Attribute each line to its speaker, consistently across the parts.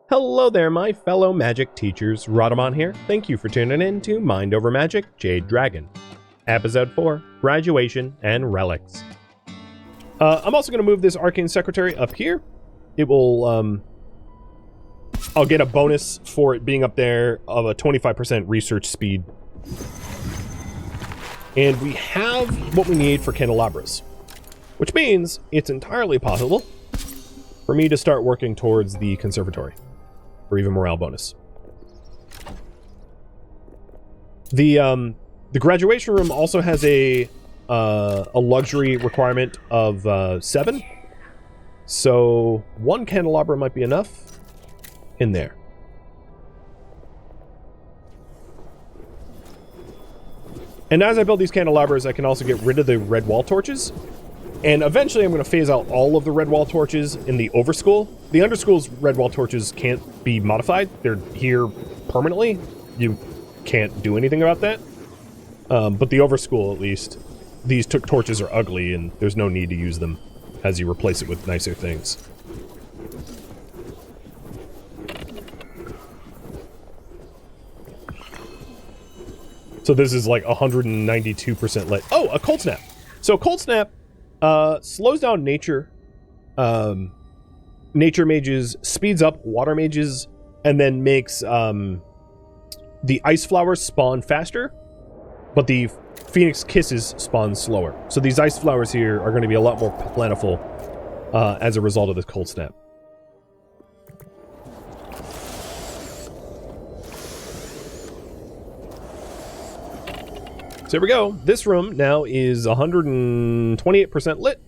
Speaker 1: Hello there, my fellow magic teachers. Rhadamant here. Thank you for tuning in to Mind Over Magic Jade Dragon. Episode 4, Graduation and Relics. I'm also going to move this Arcane Secretary up here. It will, I'll get a bonus for it being up there of a 25% research speed. And we have what we need for candelabras, which means it's entirely possible for me to start working towards the conservatory. Or even morale bonus. The graduation room also has a luxury requirement of 7. So 1 candelabra might be enough in there. And as I build these candelabras, I can also get rid of the red wall torches. And eventually I'm going to phase out all of the red wall torches in the overschool. The underschool's red wall torches can't be modified. They're here permanently. You can't do anything about that. But the overschool, at least, these torches are ugly and there's no need to use them as you replace it with nicer things. So this is like 192% lit. Oh, a cold snap. So cold snap slows down nature mages, speeds up water mages, and then makes the ice flowers spawn faster, but the phoenix kisses spawn slower. So these ice flowers here are going to be a lot more plentiful as a result of this cold snap. So here we go. This room now is 128% lit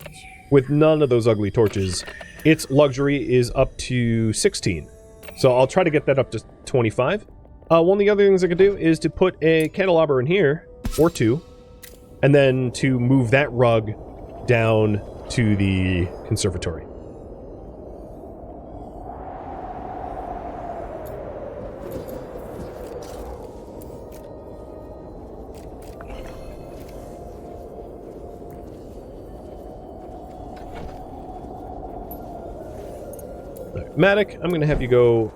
Speaker 1: with none of those ugly torches. Its luxury is up to 16. So I'll try to get that up to 25. One of the other things I could do is to put a candelabra in here, or 2, and then to move that rug down to the conservatory. Matic, I'm going to have you go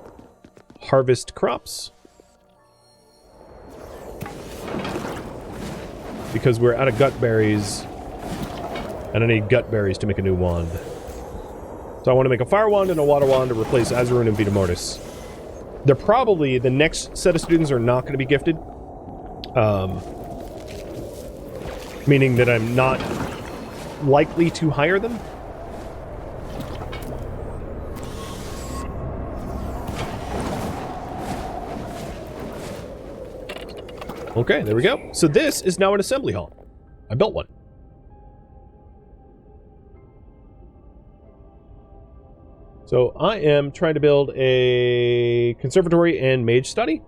Speaker 1: harvest crops. Because we're out of gut berries. And I need gut berries to make a new wand. So I want to make a fire wand and a water wand to replace Azarun and Vita Mortis. They're probably, the next set of students are not going to be gifted. Meaning that I'm not likely to hire them. Okay, there we go. So this is now an assembly hall. I built one. So I am trying to build a conservatory and mage study.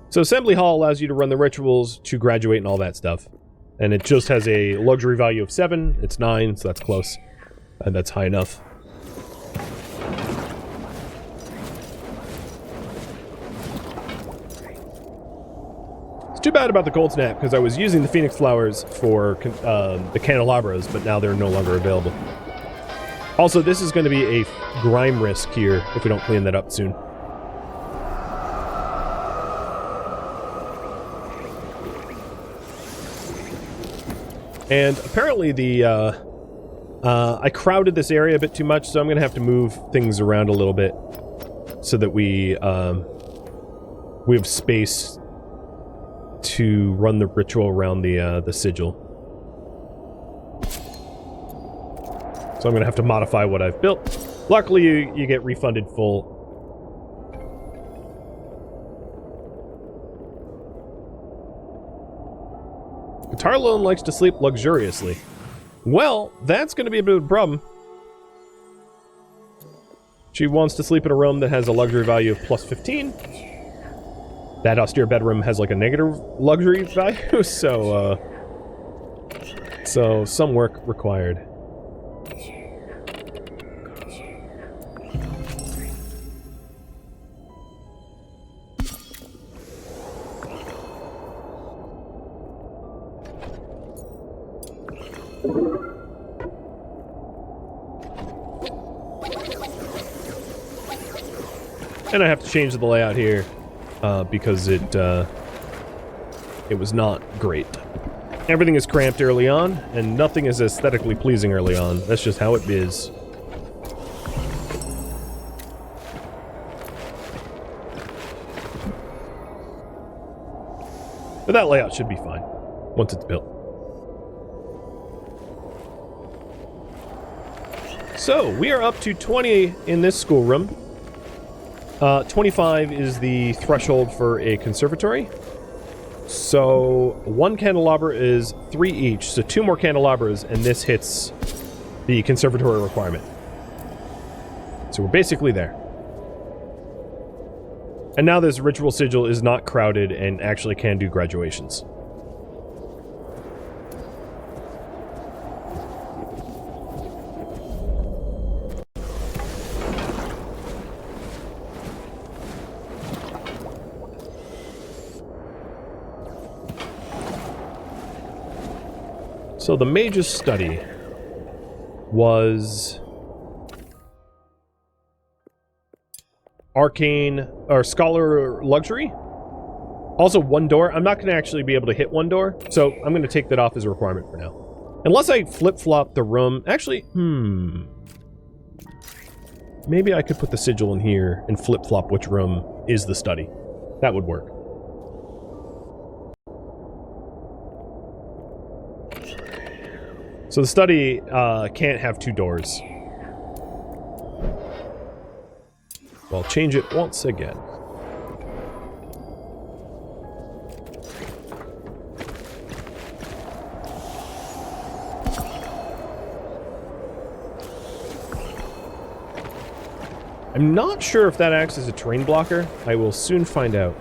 Speaker 1: So assembly hall allows you to run the rituals to graduate and all that stuff. And it just has a luxury value of 7. It's 9, so that's close. And that's high enough. Too bad about the cold snap, because I was using the phoenix flowers for the candelabras, but now they're no longer available. Also, this is going to be a grime risk here if we don't clean that up soon. And apparently I crowded this area a bit too much, so I'm going to have to move things around a little bit so that we have space to run the ritual around the sigil. So I'm going to have to modify what I've built. Luckily, you get refunded full. Guitarlone likes to sleep luxuriously. Well, that's going to be a bit of a problem. She wants to sleep in a room that has a luxury value of plus 15. That austere bedroom has like a negative luxury value, so some work required. And I have to change the layout here because it was not great. Everything is cramped early on, and nothing is aesthetically pleasing early on. That's just how it is. But that layout should be fine once it's built. So, we are up to 20 in this schoolroom. 25 is the threshold for a conservatory. So, one candelabra is 3 each, so 2 more candelabras, and this hits the conservatory requirement. So we're basically there. And now this ritual sigil is not crowded and actually can do graduations. So the mage's study was arcane or scholar luxury. Also 1 door. I'm not going to actually be able to hit 1 door, so I'm going to take that off as a requirement for now. Unless I flip-flop the room. Actually, maybe I could put the sigil in here and flip-flop which room is the study. That would work. So the study can't have 2 doors. I'll change it once again. I'm not sure if that acts as a terrain blocker. I will soon find out.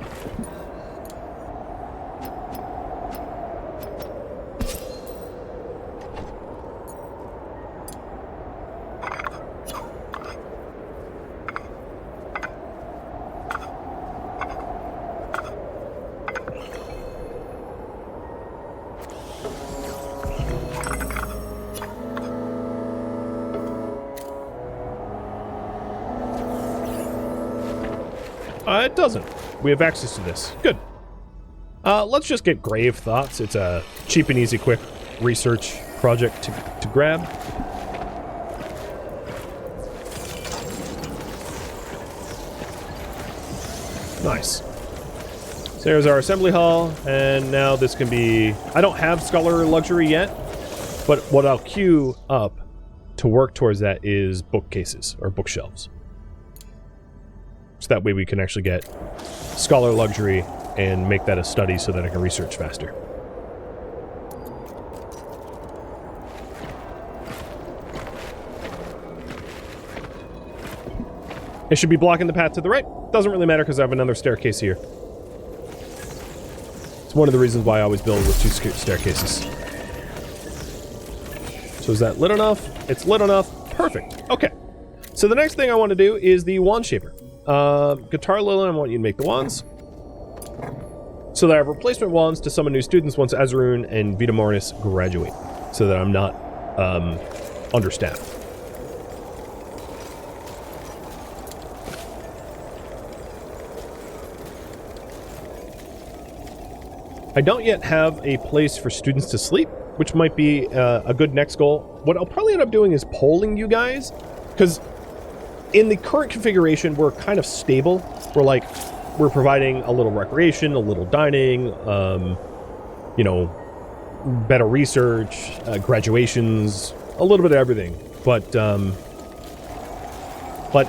Speaker 1: It doesn't. We have access to this. Good. Let's just get Grave Thoughts. It's a cheap and easy, quick research project to grab. Nice. So there's our assembly hall, and now this can be... I don't have Scholar Luxury yet, but what I'll queue up to work towards that is bookcases, or bookshelves. So that way we can actually get Scholar Luxury and make that a study so that I can research faster. It should be blocking the path to the right. Doesn't really matter because I have another staircase here. It's one of the reasons why I always build with 2 staircases. So is that lit enough? It's lit enough. Perfect. Okay. So the next thing I want to do is the wand shaper. Guitar Lilin, I want you to make the wands. So that I have replacement wands to summon new students once Azarun and Vita Mornis graduate. So that I'm not, understaffed. I don't yet have a place for students to sleep, which might be a good next goal. What I'll probably end up doing is polling you guys, because in the current configuration, we're kind of stable. We're providing a little recreation, a little dining, you know, better research, graduations, a little bit of everything. But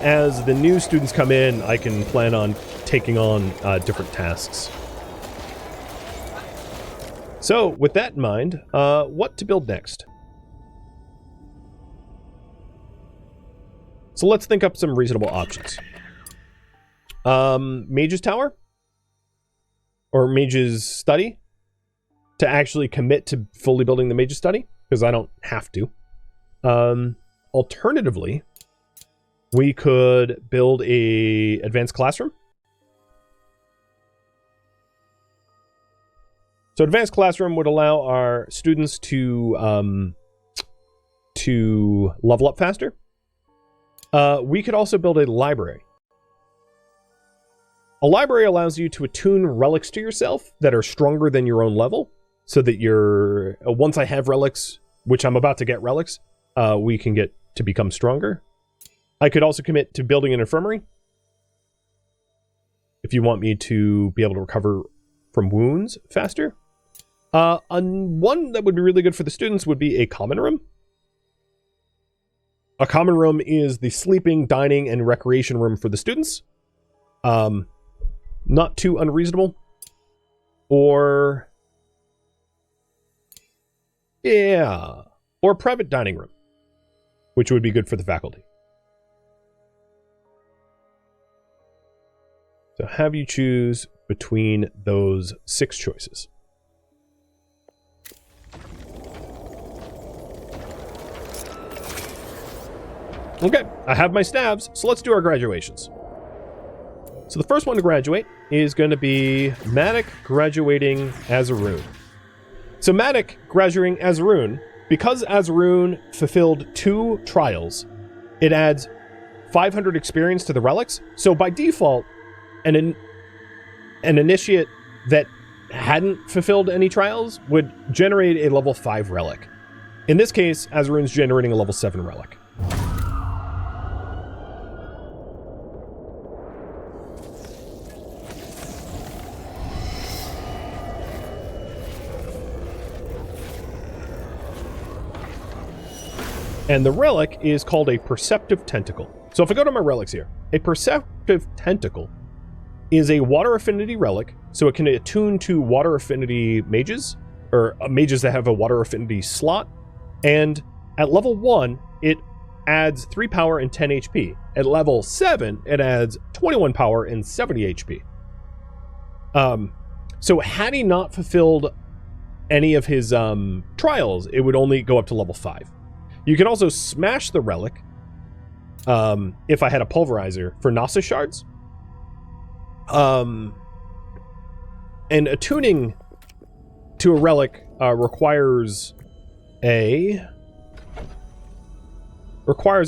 Speaker 1: as the new students come in, I can plan on taking on different tasks. So, with that in mind, what to build next? So let's think up some reasonable options. Mage's Tower? Or Mage's Study? To actually commit to fully building the Mage's Study? Because I don't have to. Alternatively, we could build a advanced classroom. So advanced classroom would allow our students to level up faster. We could also build a library. A library allows you to attune relics to yourself that are stronger than your own level, so that you're... once I have relics, which I'm about to get relics, we can get to become stronger. I could also commit to building an infirmary, if you want me to be able to recover from wounds faster. One that would be really good for the students would be a common room. A common room is the sleeping, dining, and recreation room for the students. Not too unreasonable. Or... yeah. Or private dining room, which would be good for the faculty. So have you choose between those 6 choices. Okay, I have my stabs, so let's do our graduations. So the first one to graduate is going to be Matic graduating as a rune. So Matic graduating as a rune, because as a rune fulfilled 2 trials, it adds 500 experience to the relics. So by default, an initiate that hadn't fulfilled any trials would generate a level 5 relic. In this case, Azarune's generating a level 7 relic. And the relic is called a Perceptive Tentacle. So if I go to my relics here, a Perceptive Tentacle is a water affinity relic, so it can attune to water affinity mages, or mages that have a water affinity slot, and at level 1, it adds 3 power and 10 HP. At level 7, it adds 21 power and 70 HP. So had he not fulfilled any of his trials, it would only go up to level 5. You can also smash the relic, if I had a pulverizer, for Gnosis shards. And attuning to a relic requires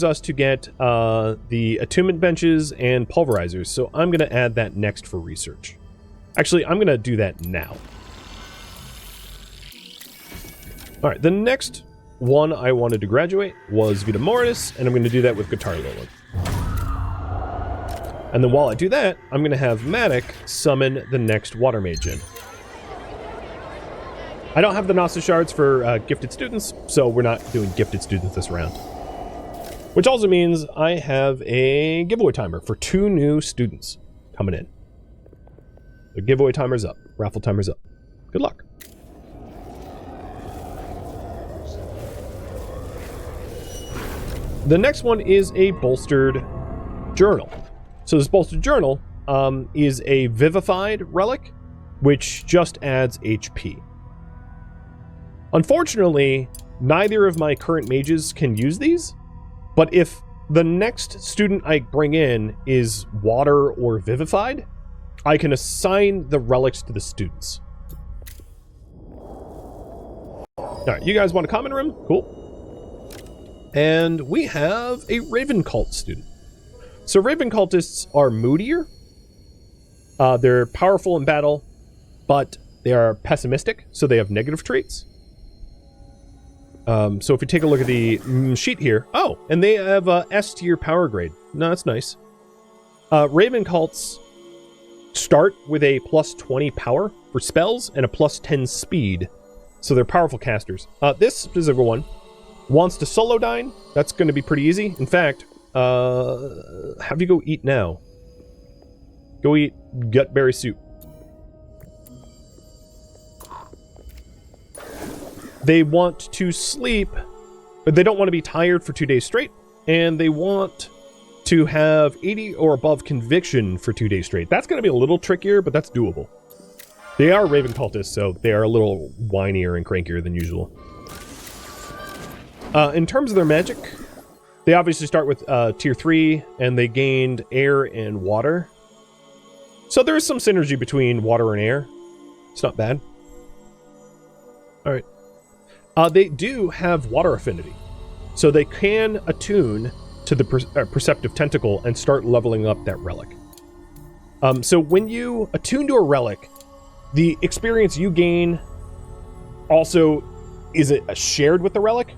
Speaker 1: us to get the attunement benches and pulverizers, so I'm going to add that next for research. Actually, I'm going to do that now. Alright, the next one I wanted to graduate was Vita Mortis, and I'm going to do that with Guitar Lilith. And then while I do that, I'm going to have Matic summon the next Water Mage in. I don't have the Gnosis shards for gifted students, so we're not doing gifted students this round. Which also means I have a giveaway timer for 2 new students coming in. The giveaway timer's up. Raffle timer's up. Good luck. The next one is a bolstered journal. So this bolstered journal is a vivified relic, which just adds HP. Unfortunately, neither of my current mages can use these, but if the next student I bring in is water or vivified, I can assign the relics to the students. Alright, you guys want a common room? Cool. And we have a Raven Cult student. So Raven Cultists are moodier. They're powerful in battle, but they are pessimistic, so they have negative traits. So if you take a look at the sheet here... oh, and they have a S tier power grade. No, that's nice. Raven Cults start with a plus 20 power for spells and a plus 10 speed. So they're powerful casters. This specific one wants to solo dine. That's going to be pretty easy. In fact... have you go eat now. Go eat gutberry soup. They want to sleep, but they don't want to be tired for 2 days straight, and they want to have 80 or above conviction for 2 days straight. That's going to be a little trickier, but that's doable. They are Raven Cultists, so they are a little whinier and crankier than usual. In terms of their magic... they obviously start with tier 3, and they gained air and water. So there is some synergy between water and air. It's not bad. Alright. They do have water affinity. So they can attune to the Perceptive Tentacle and start leveling up that relic. So when you attune to a relic, the experience you gain also is it shared with the relic.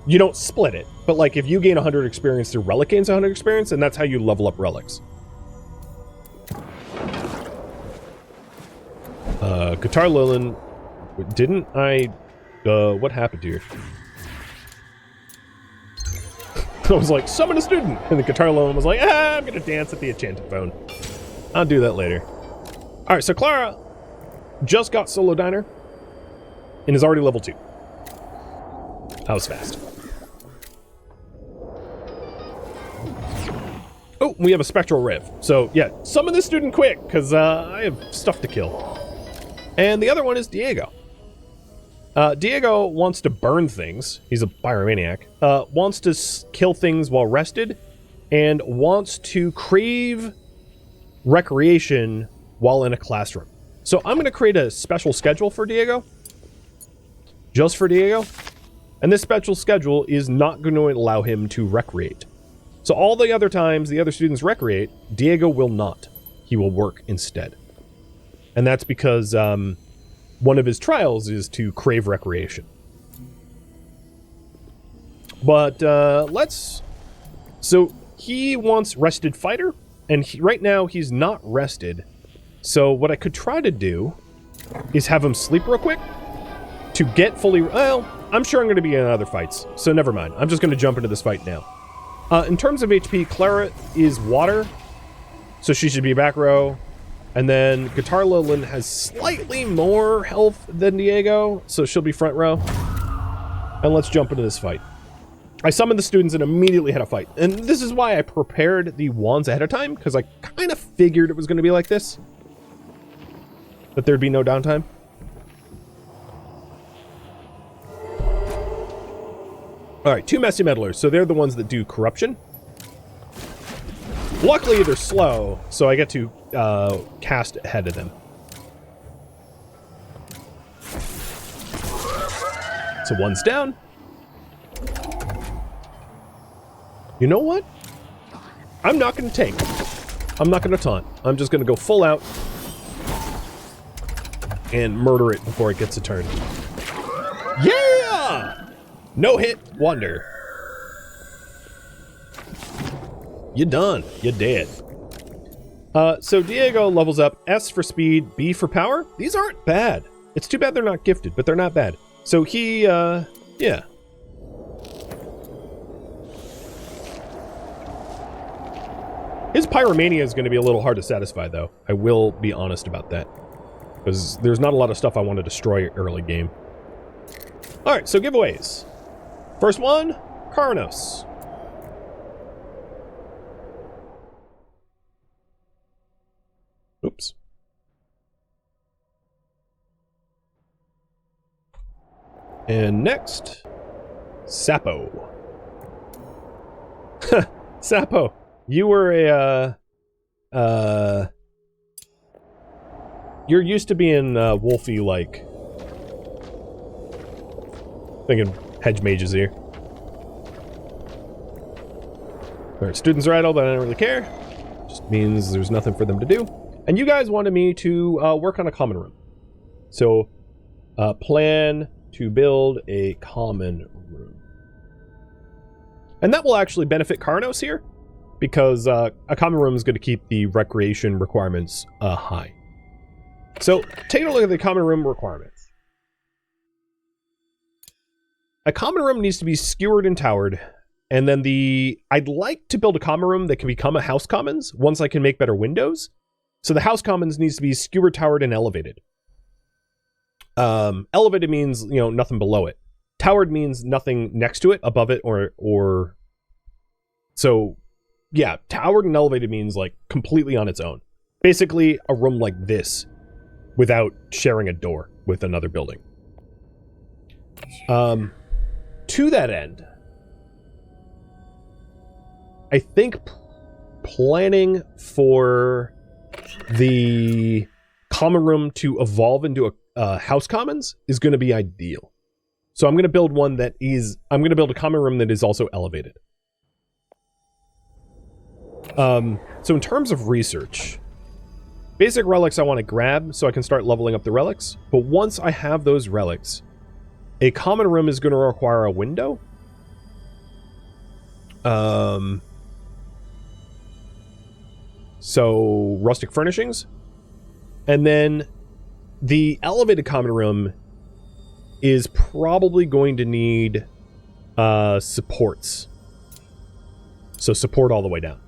Speaker 1: You don't split it, but like if you gain 100 experience, the relic gains 100 experience, and that's how you level up relics. Guitar Lilin, didn't I, what happened here? I was like, summon a student, and the Guitar Lilin was like, I'm gonna dance at the enchanted phone. I'll do that later. All right, so Clara just got Solo Diner and is already level 2. That was fast. Oh, we have a Spectral Riv. So, yeah, summon this student quick, because I have stuff to kill. And the other one is Diego. Diego wants to burn things. He's a pyromaniac. Wants to kill things while rested, and wants to crave recreation while in a classroom. So I'm going to create a special schedule for Diego. Just for Diego. And this special schedule is not going to allow him to recreate. So all the other times the other students recreate, Diego will not. He will work instead. And that's because one of his trials is to crave recreation. But so he wants rested fighter, and right now he's not rested. So what I could try to do is have him sleep real quick to get fully... Well, I'm sure I'm going to be in other fights, so never mind. I'm just going to jump into this fight now. In terms of HP, Clara is water, so she should be back row. And then Guitar Lilin has slightly more health than Diego, so she'll be front row. And let's jump into this fight. I summoned the students and immediately had a fight. And this is why I prepared the wands ahead of time, because I kind of figured it was going to be like this. That there'd be no downtime. Alright, 2 Messy Meddlers. So they're the ones that do corruption. Luckily, they're slow, so I get to cast ahead of them. So one's down. You know what? I'm not going to tank. I'm not going to taunt. I'm just going to go full out and murder it before it gets a turn. Yeah! No hit wonder. You're done. You're dead. So Diego levels up S for speed, B for power. These aren't bad. It's too bad they're not gifted, but they're not bad. So he, yeah. His pyromania is going to be a little hard to satisfy, though. I will be honest about that. Because there's not a lot of stuff I want to destroy early game. Alright, so giveaways. First one, Karnos. Oops. And next, Sapo. Sapo, you were you're used to being wolfy like. Thinking hedge mages here. Alright, students are idle, but I don't really care. Just means there's nothing for them to do. And you guys wanted me to work on a common room. So, plan to build a common room. And that will actually benefit Karnos here, because a common room is going to keep the recreation requirements high. So, take a look at the common room requirements. A common room needs to be skewered and towered, and then I'd like to build a common room that can become a house commons once I can make better windows. So the house commons needs to be skewered, towered, and elevated. Elevated means, you know, nothing below it. Towered means nothing next to it, above it, or... So, yeah, towered and elevated means, like, completely on its own. Basically, a room like this, without sharing a door with another building. To that end, I think planning for the common room to evolve into a house commons is going to be ideal. So I'm going to build one that is... I'm going to build a common room that is also elevated. So in terms of research, Basic relics I want to grab so I can start leveling up the relics. But once I have those relics, a common room is going to require a window. So rustic furnishings. And then the elevated common room is probably going to need supports. So support all the way down.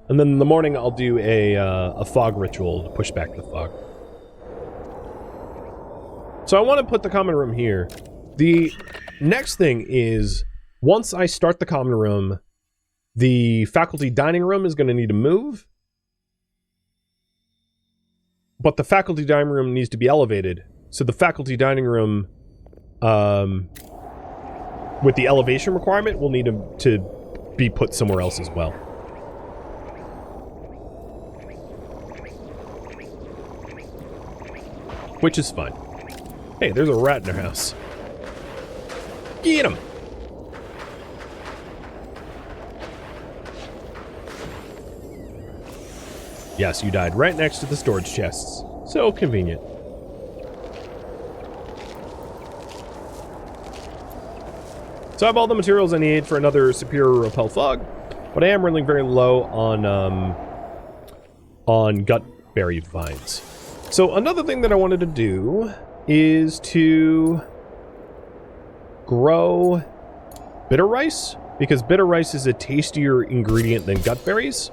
Speaker 1: And then in the morning, I'll do a fog ritual to push back the fog. So I want to put the common room here. The next thing is, once I start the common room, the faculty dining room is going to need to move. But the faculty dining room needs to be elevated. So the faculty dining room, with the elevation requirement, will need to be put somewhere else as well. Which is fine. Hey, there's a rat in our house. Get him! Yes, you died right next to the storage chests. So convenient. So I have all the materials I need for another superior repel fog, but I am running very low on gutberry vines. So another thing that I wanted to do is to grow bitter rice, because bitter rice is a tastier ingredient than gutberries.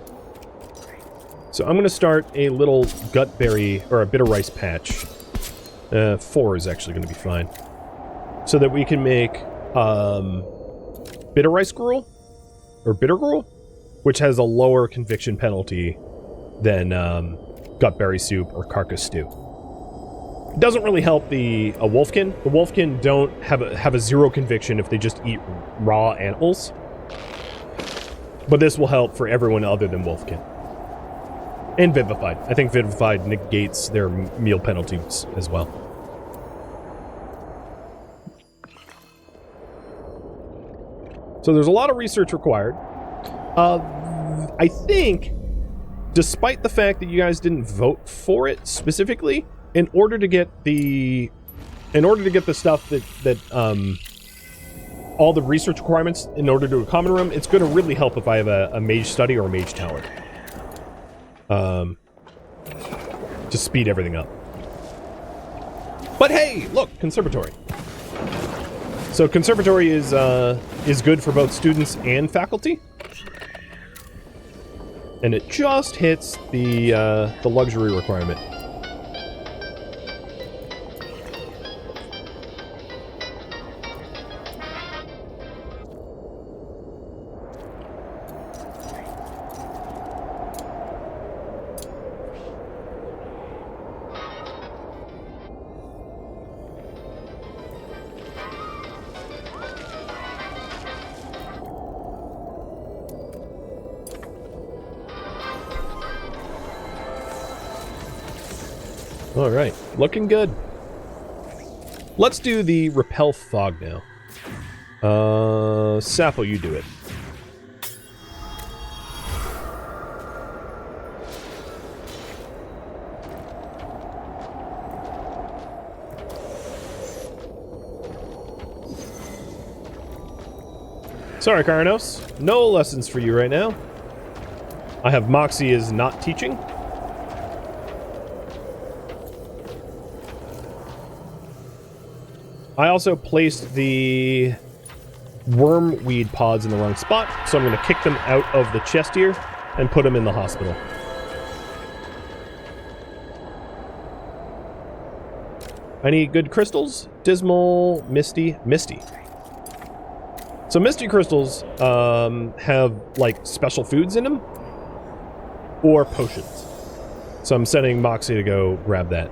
Speaker 1: So I'm going to start a little gutberry, or a bitter rice patch. 4 is actually going to be fine. So that we can make bitter rice gruel, or bitter gruel, which has a lower conviction penalty than gutberry soup or carcass stew. It doesn't really help the wolfkin. The wolfkin don't have a 0 conviction if they just eat raw animals. But this will help for everyone other than wolfkin. And vivified. I think vivified negates their meal penalties as well. So there's a lot of research required. I think, despite the fact that you guys didn't vote for it specifically, in order to get the stuff that all the research requirements in order to do a common room, it's going to really help if I have a mage study or a mage tower. To speed everything up. But hey, look, conservatory. So conservatory is good for both students and faculty. And it just hits the luxury requirement. Alright, looking good. Let's do the repel fog now. Sapo, you do it. Sorry, Karnos. No lessons for you right now. I have Moxie is not teaching. I also placed the wormweed pods in the wrong spot, so I'm going to kick them out of the chest here and put them in the hospital. I need good crystals. Dismal, Misty, Misty. So Misty crystals have, like, special foods in them. Or potions. So I'm sending Moxie to go grab that.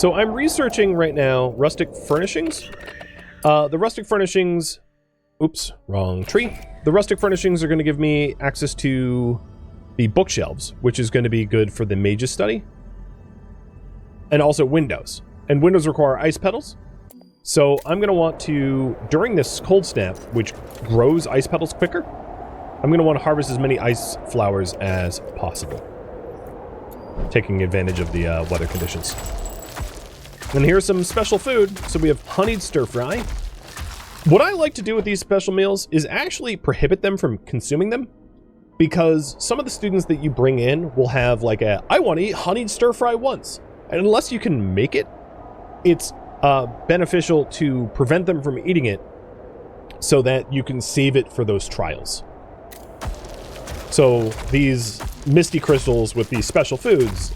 Speaker 1: So I'm researching right now rustic furnishings. The rustic furnishings... Oops, wrong tree. The rustic furnishings are going to give me access to the bookshelves, which is going to be good for the mage's study. And also windows. And windows require ice petals. So I'm going to want to, during this cold snap, which grows ice petals quicker, I'm going to want to harvest as many ice flowers as possible. Taking advantage of the weather conditions. And here's some special food. So we have honeyed stir fry. What I like to do with these special meals is actually prohibit them from consuming them. Because some of the students that you bring in will have like a, I want to eat honeyed stir fry once. And unless you can make it, it's beneficial to prevent them from eating it so that you can save it for those trials. So these misty crystals with these special foods,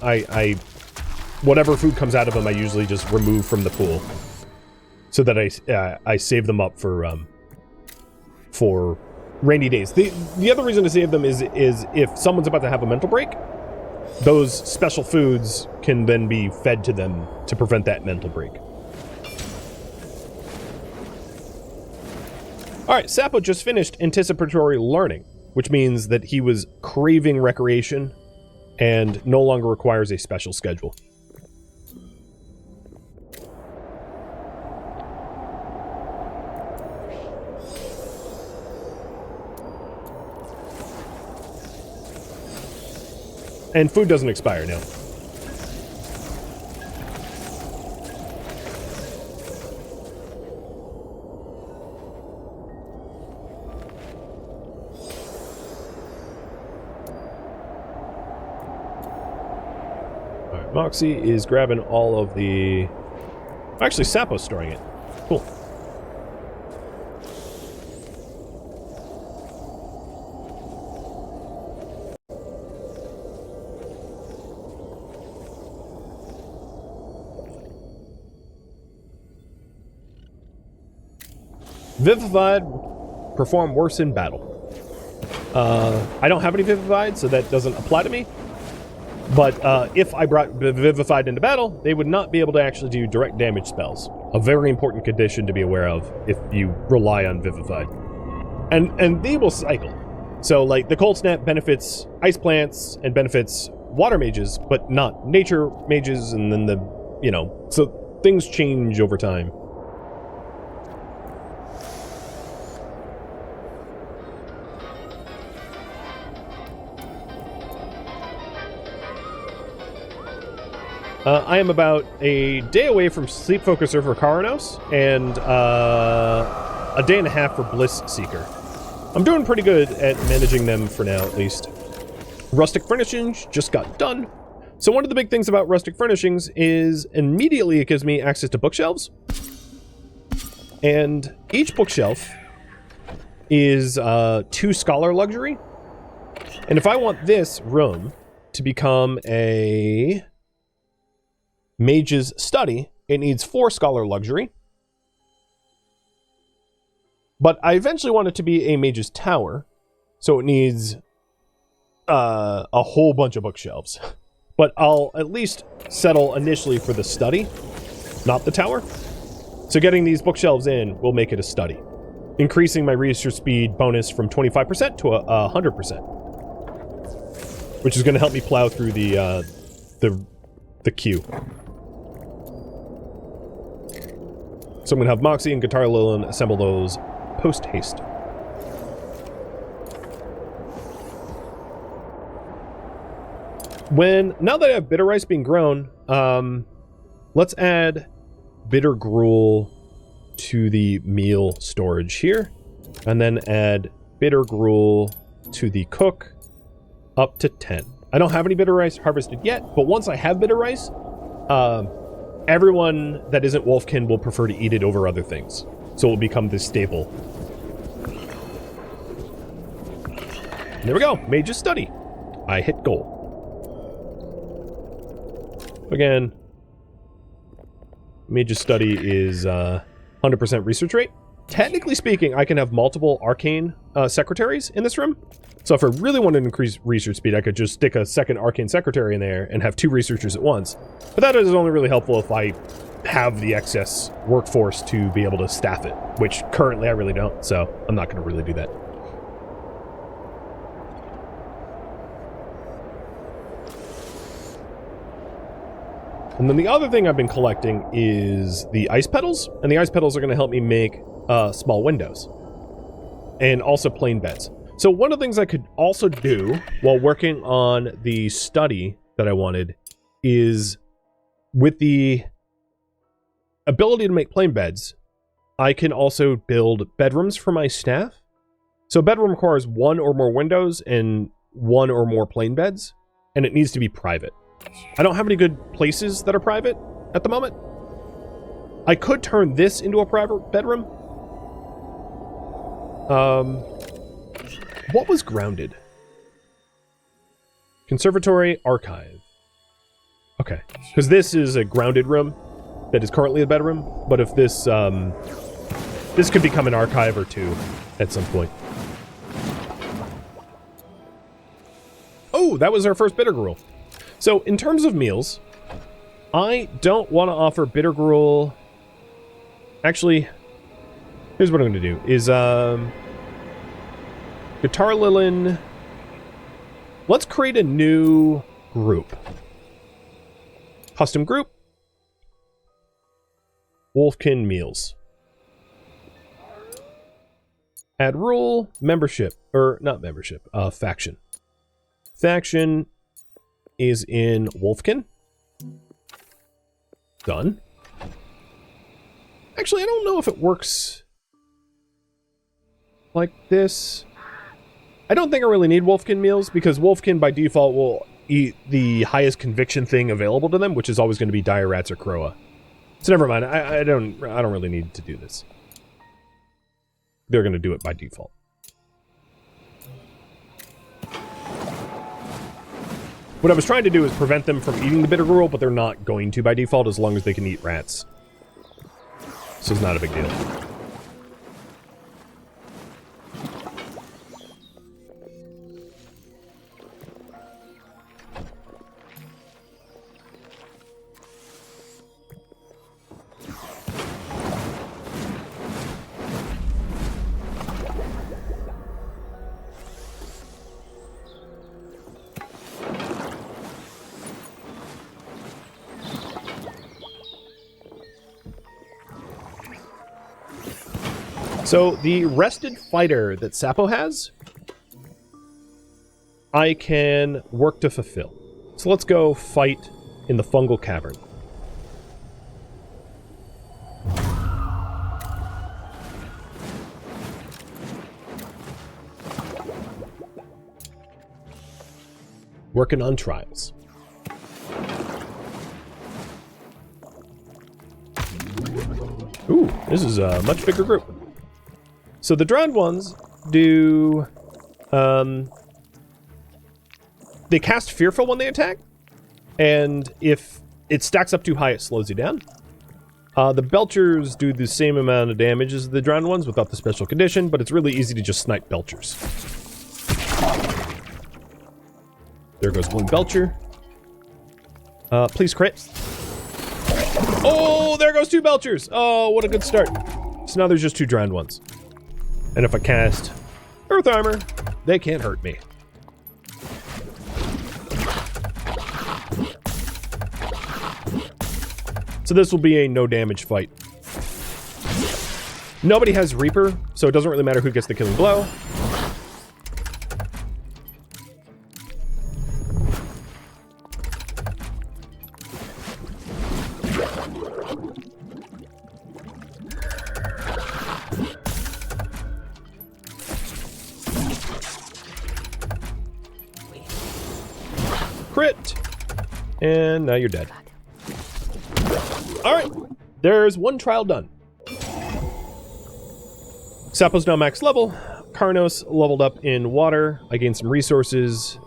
Speaker 1: whatever food comes out of them, I usually just remove from the pool so that I save them up for rainy days. The other reason to save them is if someone's about to have a mental break, those special foods can then be fed to them to prevent that mental break. Alright, Sapo just finished anticipatory learning, which means that he was craving recreation and no longer requires a special schedule. And food doesn't expire now. Alright, Moxie is grabbing all of the... Actually, Sapo's storing it. Cool. Vivified, perform worse in battle. I don't have any Vivified, so that doesn't apply to me. But if I brought Vivified into battle, they would not be able to actually do direct damage spells. A very important condition to be aware of if you rely on Vivified. And they will cycle. So, like, the Cold Snap benefits ice plants and benefits water mages, but not nature mages, and then so things change over time. I am about a day away from Sleep Focuser for Karanos, and a day and a half for Bliss Seeker. I'm doing pretty good at managing them for now, at least. Rustic Furnishings just got done. So one of the big things about Rustic Furnishings is immediately it gives me access to bookshelves. And each bookshelf is 2 Scholar Luxury. And if I want this room to become a Mage's Study, it needs 4 Scholar Luxury. But I eventually want it to be a Mage's Tower, so it needs a whole bunch of bookshelves. But I'll at least settle initially for the study, not the tower. So getting these bookshelves in will make it a study, increasing my research speed bonus from 25% to 100%, which is going to help me plow through the queue. So I'm going to have Moxie and Guitar Lilin assemble those post-haste. Now that I have bitter rice being grown, let's add bitter gruel to the meal storage here, and then add bitter gruel to the cook up to 10. I don't have any bitter rice harvested yet, but once I have bitter rice, everyone that isn't Wolfkin will prefer to eat it over other things. So it will become this staple. There we go. Mage's Study. I hit goal. Again, Mage's Study is 100% research rate. technically speaking, I can have multiple arcane secretaries in this room. So if I really wanted to increase research speed, I could just stick a second arcane secretary in there and have 2 researchers at once. But that is only really helpful if I have the excess workforce to be able to staff it, which currently I really don't, so I'm not going to really do that. And then the other thing I've been collecting is the ice petals, and the ice petals are going to help me make small windows and also plain beds. So one of the things I could also do while working on the study that I wanted is, with the ability to make plain beds, I can also build bedrooms for my staff. So a bedroom requires 1 or more windows and 1 or more plain beds, and it needs to be private. I don't have any good places that are private at the moment. I could turn this into a private bedroom. What was grounded? Conservatory, archive. Okay, because this is a grounded room that is currently a bedroom, but if this, this could become an archive or 2 at some point. Oh, that was our first bitter gruel. So, in terms of meals, I don't want to offer bitter gruel. Actually, here's what I'm going to do, is, Guitar Lilin. Let's create a new group. Custom group. Wolfkin meals. Add rule, membership, or not membership, faction. Faction is in Wolfkin. Done. Actually, I don't know if it works like this. I don't think I really need Wolfkin meals, because Wolfkin by default will eat the highest conviction thing available to them, which is always going to be dire rats or Croa. So never mind. I don't really need to do this. They're going to do it by default. What I was trying to do is prevent them from eating the bitter gruel, but they're not going to by default as long as they can eat rats. So it's not a big deal. So, the rested fighter that Sapo has, I can work to fulfill. So let's go fight in the fungal cavern. Working on trials. Ooh, this is a much bigger group. So the drowned ones do, they cast Fearful when they attack, and if it stacks up too high, it slows you down. The Belchers do the same amount of damage as the drowned ones without the special condition, but it's really easy to just snipe Belchers. There goes one Belcher. Please crit. Oh, there goes 2 Belchers. Oh, what a good start. So now there's just 2 drowned ones. And if I cast Earth Armor, they can't hurt me. So this will be a no damage fight. Nobody has Reaper, so it doesn't really matter who gets the killing blow. Crit! And now you're dead. Alright, there's one trial done. Sapo's now max level. Karnos leveled up in water. I gained some resources.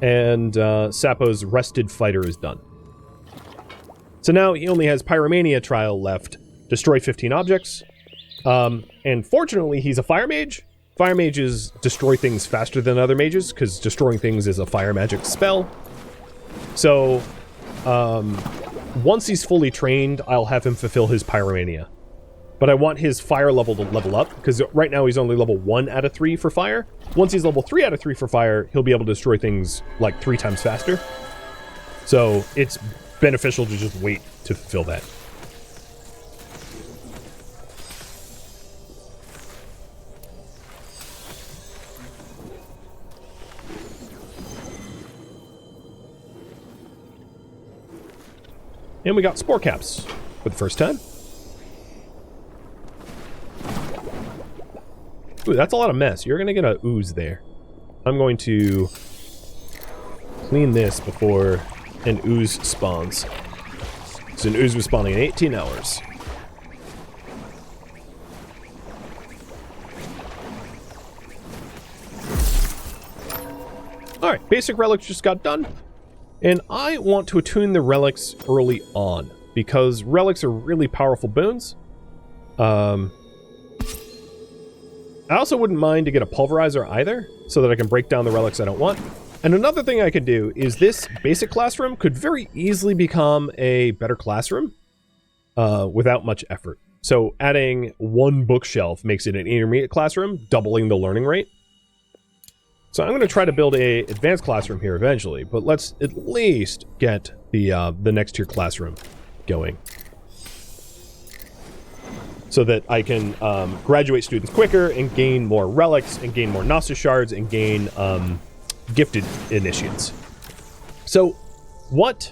Speaker 1: And Sapo's rested fighter is done. So now he only has Pyromania trial left. Destroy 15 objects. And fortunately, he's a fire mage. Fire mages destroy things faster than other mages, because destroying things is a fire magic spell. So, once he's fully trained, I'll have him fulfill his pyromania. But I want his fire level to level up, because right now he's only level 1 out of 3 for fire. Once he's level 3 out of 3 for fire, he'll be able to destroy things like 3 times faster. So it's beneficial to just wait to fulfill that. And we got spore caps for the first time. Ooh, that's a lot of mess. You're gonna get a ooze there. I'm going to clean this before an ooze spawns. So an ooze was spawning in 18 hours. Alright, basic relics just got done. And I want to attune the relics early on, because relics are really powerful boons. I also wouldn't mind to get a pulverizer either, so that I can break down the relics I don't want. And another thing I could do is this basic classroom could very easily become a better classroom without much effort. So adding 1 bookshelf makes it an intermediate classroom, doubling the learning rate. So I'm going to try to build a advanced classroom here eventually, but let's at least get the next tier classroom going, so that I can graduate students quicker and gain more relics and gain more Gnosis shards and gain gifted initiates. So what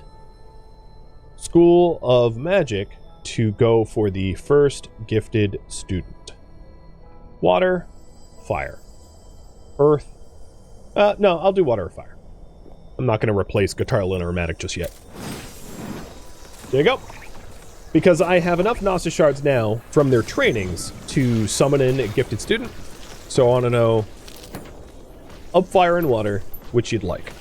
Speaker 1: school of magic to go for the first gifted student? Water, fire, earth. No, I'll do water or fire. I'm not going to replace Guitarlin or Aromatic just yet. There you go. Because I have enough Gnosis shards now from their trainings to summon in a gifted student. So I want to know of fire and water, which you'd like.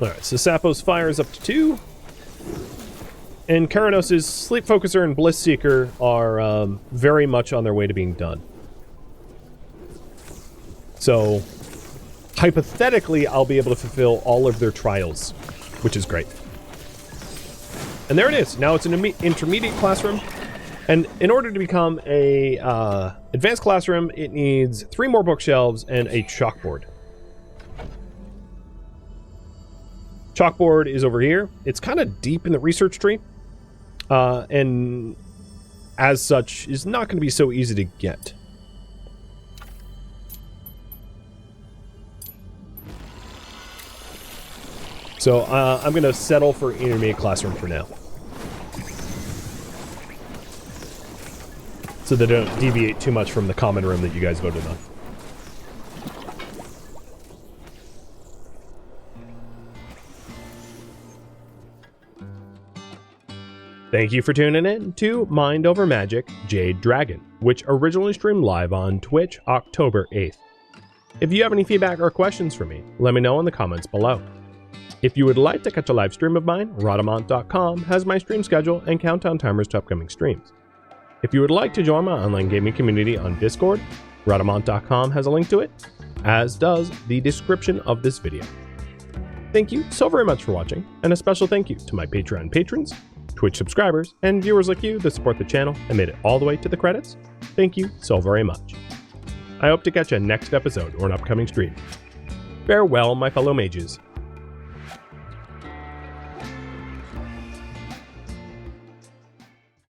Speaker 1: Alright, so Sapo's fire is up to 2. And Karanos' Sleep Focuser and Bliss Seeker are very much on their way to being done. So, hypothetically, I'll be able to fulfill all of their trials, which is great. And there it is. Now it's an intermediate classroom. And in order to become a advanced classroom, it needs 3 more bookshelves and a chalkboard. Chalkboard is over here. It's kind of deep in the research tree. And as such, is not going to be so easy to get. So I'm going to settle for intermediate classroom for now, so they don't deviate too much from the common room that you guys voted on. Thank you for tuning in to Mind Over Magic Jade Dragon, which originally streamed live on Twitch October 8th. If you have any feedback or questions for me, let me know in the comments below. If you would like to catch a live stream of mine, Rhadamant.com has my stream schedule and countdown timers to upcoming streams. If you would like to join my online gaming community on Discord, Rhadamant.com has a link to it, as does the description of this video. Thank you so very much for watching, and a special thank you to my Patreon patrons, Twitch subscribers, and viewers like you that support the channel and made it all the way to the credits. Thank you so very much. I hope to catch you next episode or an upcoming stream. Farewell, my fellow mages.